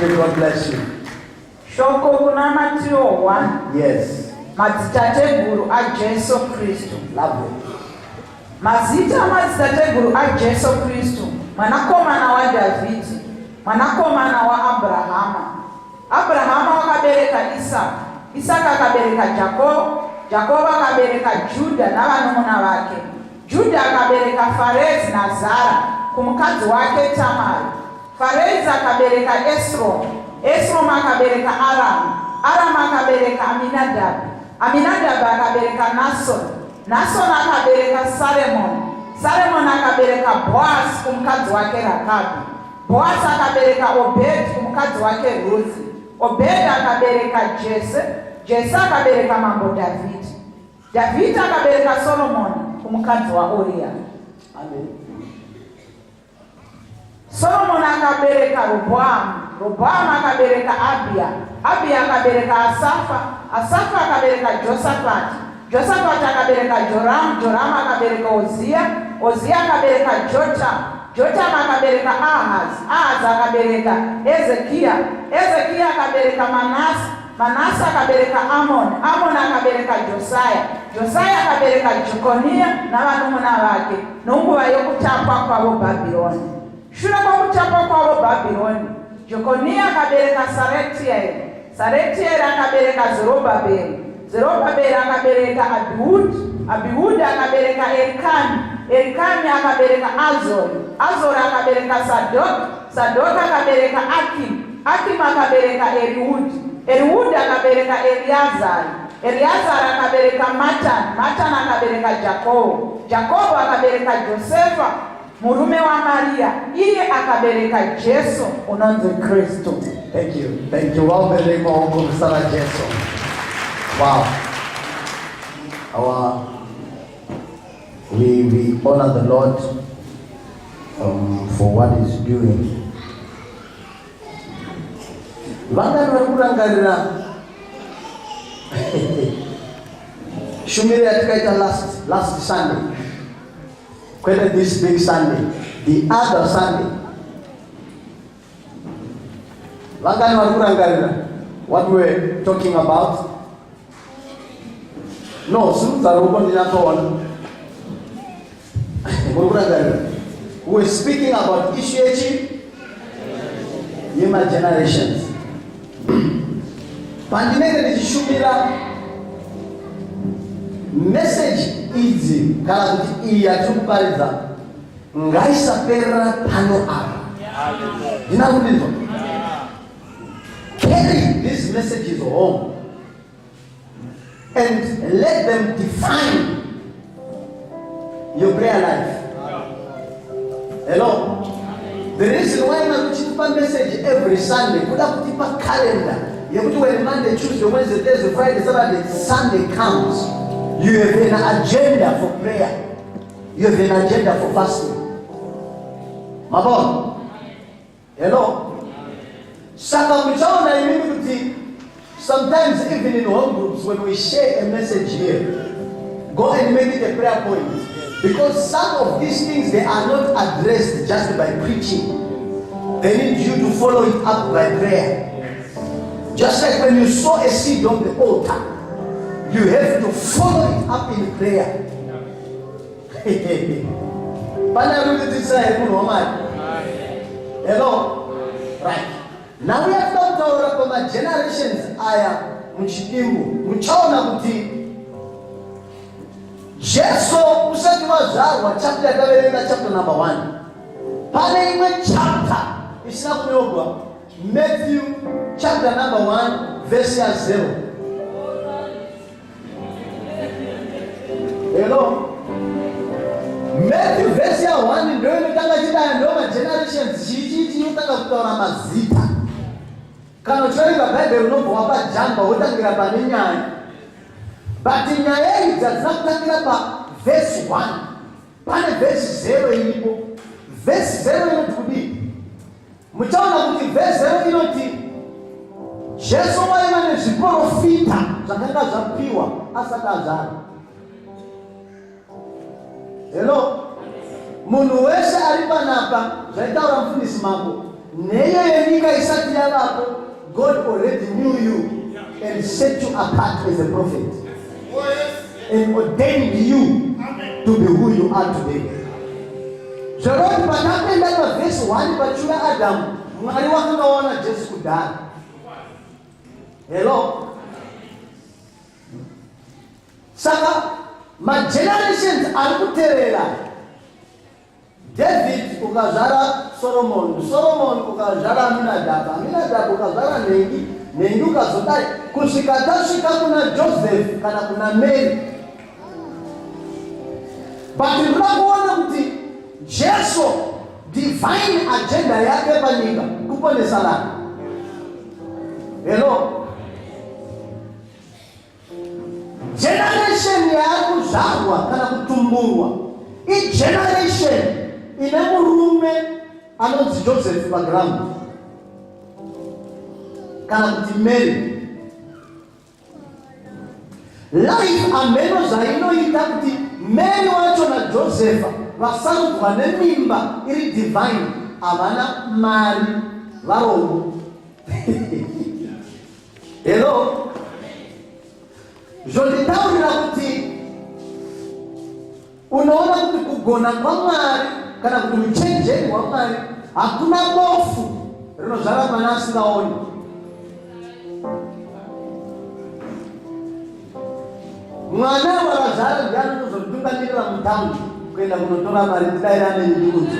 you. God bless you. Shoko kuna Matthew 1. Yes. Madzitateguru a Jesu Kristu. Lovely. Mazita madzitateguru a Jesu Kristu. Mwanakomana wa Davidi. Mwanakomana wa Abrahama. Abrahama wakabereka Isaka. Isaka akabereka Jakobo. Jakobo akabereka Juda na vanun'una vake. Juda akabereka Farezi na Zara kumkazi wake Tamari. Farezi akabereka Esrom. Esrom akabereka Aram. Aram akabereka Aminadab. Aminadab akabereka Nason. Nason akabereka Salmon. Salmon akabereka Boaz kumkazi wake Rakabi. Boaz akabereka Obed kumkazi wake Ruthi. Obed akabereka Jese. Jese akabereka mambo Davidi. Davidi akabereka Solomon kumkazi wa Uria. Amen. Solomon akabereka Roboamu. Roboamu akabereka Abia. Abia akabereka Asafa. Asafa akabereka Josaphat. Josaphat akabereka Joram. Joram akabereka Ozia. Ozia akabereka Jotam. Jotam akabereka Ahaz. Ahaz akabereka Ezekia. Ezekia akabereka Manase. Manase akabereka Amon. Amon akabereka Josiah. Josiah akabereka Jekonia na vanun'una vake nonguva yokutapwa kwavo Babyloni. Shure kwakutapwa kwavo Babyloni, Jekonia akabereka Saretieli. Saretieli akabereka Zerubabeli. Zerubabeli akabereka Abihudi. Abihudi akabereka Elikani. Elikani akabereka Azori. Azori akabereka Sadoki. Sadoki akabereka Akim. Akim akabereka Eliudi. Eliudi akabereka Eliazari. Eliazari akabereka Matan. Matan akabereka Jakobo. Jakobo akabereka Josefa murume wa Maria. Iye akabereka Jesu unonze Kristo. Thank you. Thank you. Wabereka kumsala Jesu. Wow. We honor the Lord for what He's doing. Vangani varikurangarira shumire yatikaita last Sunday, kwete this big Sunday, the other Sunday. Vangani varikurangarira what we're talking about? No, simudzaroko ndinatoona. Murikurangarira. We're speaking about issue yema generations. Pandinenge ndichishumira message idzi kana kuti iyi yatikuparidza ngaisaperera pano apa. Ndinakudinzwa. Carry these messages home and let them define your prayer life. Hello? The reason why I'm teaching message every Sunday, put up a calendar. You have to when Monday, Tuesday, Wednesday, Thursday, Friday, Saturday, Sunday comes. You have an agenda for prayer. You have an agenda for fasting. Mabon. Hello? Sometimes even in home groups, when we share a message here, go and make it a prayer point. Because some of these things, they are not addressed just by preaching. They need you to follow it up by prayer. Just like when you sow a seed on the altar, you have to follow it up in prayer. Hello? Right. Now we have come to our generations. Aya mchipimbu mchaona kuti Jesu usati wazarwa chapter yakaverenga chapter number 1. Pane imwe chapter isina kunyogwa, Matthew chapter number 1 verse 0. Hello? Matthew verse 1 ndio inataka chida ndio ma generations chichi inataka kutoa mazita. Kana chweka Bible unombo hapa jamba utangira pane nyanya. But nyaya hizi zinakutangira pa verse 1. Pane verse 0 ilipo. Verse 0 inotudi. Mchaona kuti verse 0 inoti Jesu waimane zviprofita zvakanga zvapiwa asati azara. Hello? Munhu wese ari panapa zvaitaura mufundisi mambo neyo yenyika isati yavapo, God already knew you and set you apart as a prophet and ordained you to be who you are today. Zvaroti pakapenda pavhesi 1 pachura Adamu, Mwari wakangaona Jesu kudhara. Hello. Saka magenerations ari kuterera. David ukazara Solomon ukazara Aminadab ukazara Nengi ukazodai kusvika tasvika kuna Joseph kana kuna Mary. But ndinoda kuona kuti Jesu divine agenda yake panyika kuponesa vanhu. Hello. Generation yakuzvarwa kana kutumburwa igeneration ine murume anonzi Joseph paground kana kuti Mary. Life ameno zvainoita kuti Mary wacho na Joseph vasarudzwa nemimba iri divine, havana mari varombo. Hello. Zvonditaurira kuti unoona kuti kugona kwaMwari kana kuti uchenjeri hwaMwari hakuna bofu rinozvara mwana asingaoni. Mwana wakazara ndiye anozotungamirira mutaundi kuenda kunotora mari tidaira nendiudzi.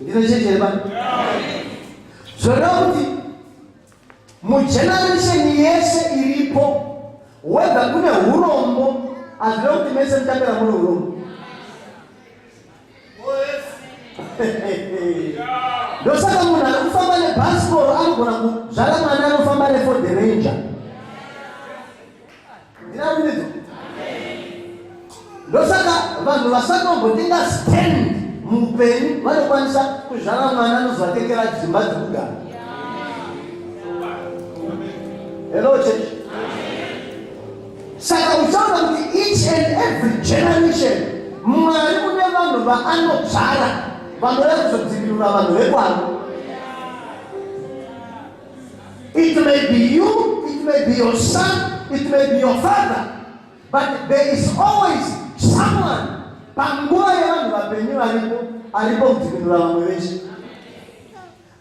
Ndinochenjere bani. Zvoreva kuti mugeneration yese iripo, whether kune hurombo, hazvire kuti mese mutambira mune hurombo. Ndosaka munhu ari kufamba nebhasikoro anogona kuzvara mwana anofamba neFord Ranger. Ndinavinidzo. Ndosaka vanhu vasanombotenga stand muupenyu vanokwanisa kuzvara mwana anozovatekera dzimba dzekugara. Hello church. Saka uchaona kuti each and every generation Mwari une vanhu vaanodzvara vanoda kuzodzivirira vanhu vekwavo. It may be you, it may be your son, it may be your father, but there is always someone panguva yevanhu vapenyu aripo kudzivirira vamwe veshe.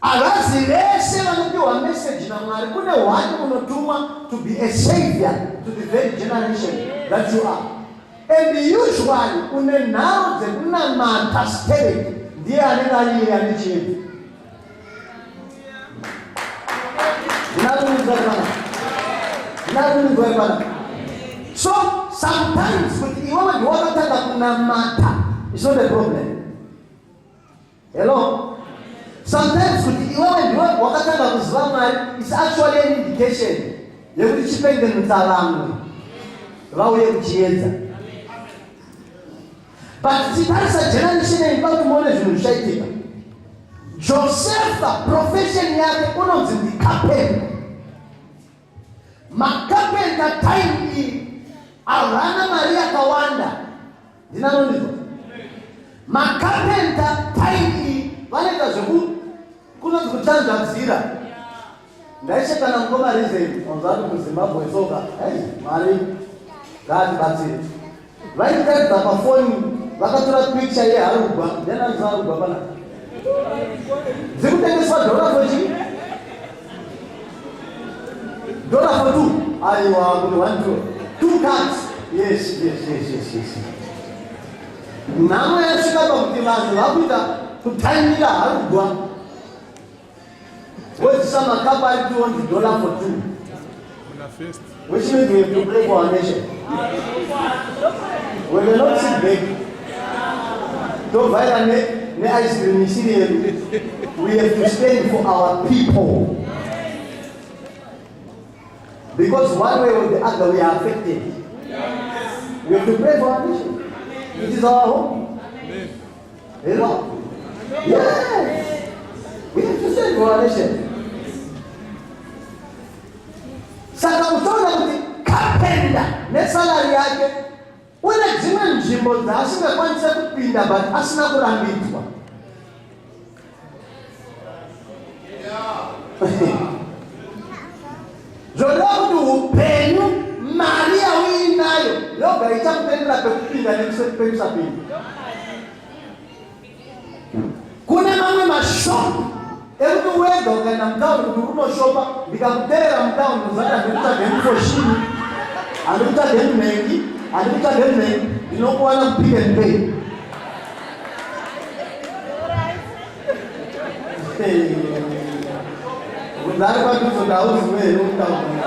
Avazi vese vanopiwa message naMwari, kune one unotumwa to be a savior to the very generation that you are. And usually une nharo dzekunamata spirit ndiye anenge ariye ane chiedza. So sometimes kuti iwewe ndiwakatanga kunamata is not a problem. Hello. Sometimes kuti iwewe ndiwe wakatanga kuziva Mwari is actually an indication yekuti chipengenutsa vamwe vauye kuchiedza. But titarisa generation iyi pauti muone zvinhu zvichaitika. Joseph profession yake unonzi ndikapenda. Makapenda time iyi havana mari yakawanda. Ndinanonizo. Makapenda time iyi vanoita zveku kunonzi kuchanzvadzira. Ndaishe kana mukoma reason wanzati kuZimbabwe soka. Mari ngatibatsire. Vaitaridza pafoni vakatora picture yeharugwa. Ndenanzi harugwa pana. Dzikutengeswa $4 for chi? $1 for 2. Aiwa kune 1 2 cards. Yes. Nhamo yasvika pakuti vanhu vakuita kutaimira harugwa. Wozisa makapa ari $200 for 2. Which means we have to pray for our nation. We will not sit back. Don't violate the ice cream. We have to stand for our people. Because one way or the other we are affected. We have to pray for our nation. It is our home. Hello? Yes. We have to stand for our nation. Saka usaona kuti kapenda nesalari yake une dzimwe nzvimbo dzaasingakwanisa kupinda but asina kurambidzwa. zvoda kuti upenyu mari yauinayo yoga ichakupendera pekupinda nekuperusa pindu. Kune mamwe mashopu ekuti wega ukaenda mutaundi kuti unoshopa, ndikakuterera mutaundi uzaita ndikutsvage mufoshini, handikutsvage munhengi, handikutsvage munhengi, ndinokuwana mupick and pay. Kuzari kwatuzo ndauziwe here mutaundi.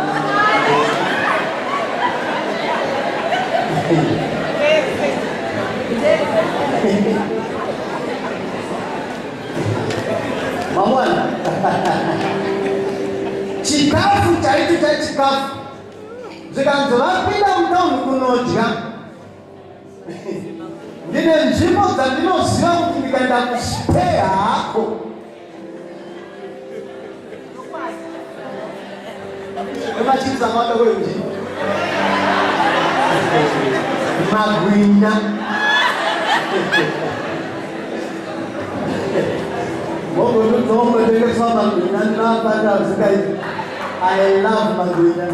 Mamwana chikafu chaicho chachikafu zvikanzi vapinda mutaundi kunodya, ndine nzvimbo dzandinoziva kuti ndikaenda kuspeya hako emachisa mata kweuji magwinya tengeswa magwinya ndinapanda zikaiti. I love magwinya.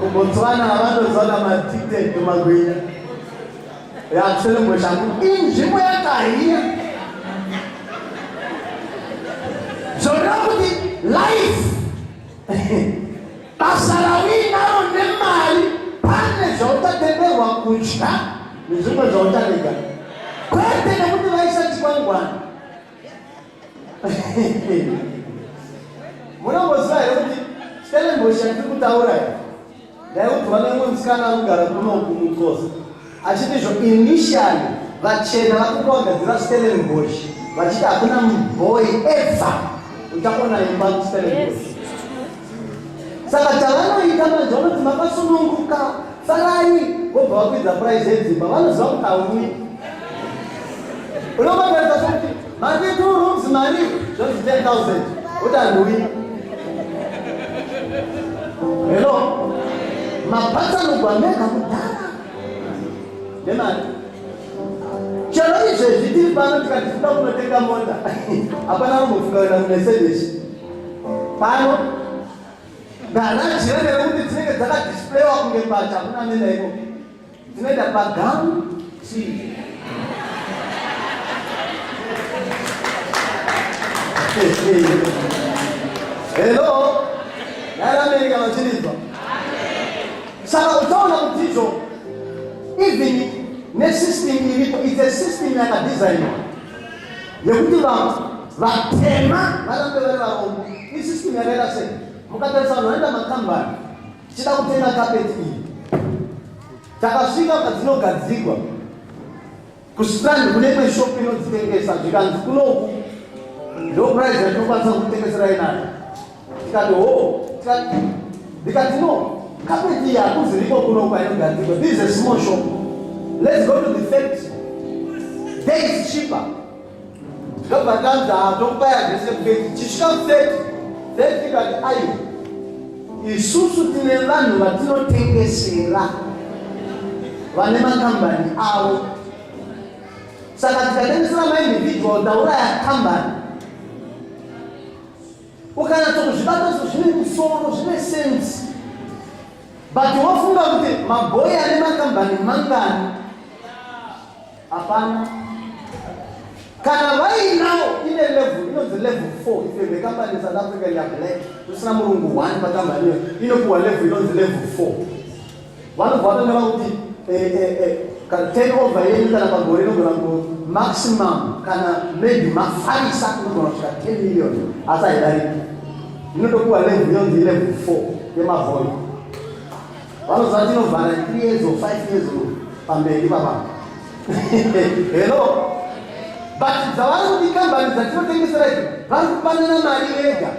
Kubotswana avanozoda ma-addicted to magwinya. Yakusele shangu inzvimbo yakahiya. Zvoda kuti life basa rawinaro nemari pane zvauchatenderwa kudya nezvimwe zvauchalega, kwete nekuti vaisa chikwangwani. Munomboziva here kuti Stellenbosch yandiri kutaura here ndaikuti vamwe musikana anogara kunoku muXhosa achiti initially vachena vakutogadzira Stellenbosch vachiti hakuna muboy ever uchakona imba kuStellenbosch. Saka chavanoita manje vanoti makasununguka sarai vobva vakwidza price yedzimba, vanoziva kuti haui. Unomatarisa sokuti mari 2 rooms mari zvozi 10,000 kuti handui. Hello, mapatsanogwa mega kudhara nemari. Chero izvezvi tiri pano tikati toda kunotenga mota hapana rumbofunga kuenda kuMercedes pano garaji renere kuti dzinenge dzakadisplayiwa kunge pacha hakuna nenda iko dzinoenda pagamu chii. Hello, yaramerika vachirizwa. Saka utaona kuti izvo even nesystem iripo, it's a system yakadesignwa yekuti vanhu vatema varambe vari varombo. Isystem yakaita sei? Mukatarisa vanhu vanoenda makambani chida kutenga kapeti iyi takasvika padzinogadzirwa kustrand kune imwe shopu inodzitengesa zvikanzi kunoku ndo price yatinokwanisa kutengeserai nayo. Tikati ndikati no, kapeti iyi hakuziriko kunoku ainogadzirwa. This is a small shop. Let's go to the factory. There is cheaper. Ndikabva kanzi tokupai adrese kufactory. Chisvika kufactory tikati ayo isusu tine vanhu vatinotengesera vane makambani avo. Saka tikatengesera maindividual tauraya kambani. Ukanyatsokuzvibata zvine musoro zvine sense, but wafunga kuti mabhoyi ane makambani mangani? Hapana. Kana vainawo ine level inonzi level 4. If the company in South Africa ya black kusina murungu 1 pakambani inokuwa level inonzi level 4. Vanobva vatoneva kuti turnover yenyu kana pagore inogona maximum kana maybe mafarisa inogona kusvika 10 million asi haidariki. Inotokuwa level inonzi level 4 yemavhoyi. Vanozva tinovhara 3 years or 5 years pamberi papa. Hello, but dzavari kuti kambani dzatinotengesera idzi vari kupanana mari vega.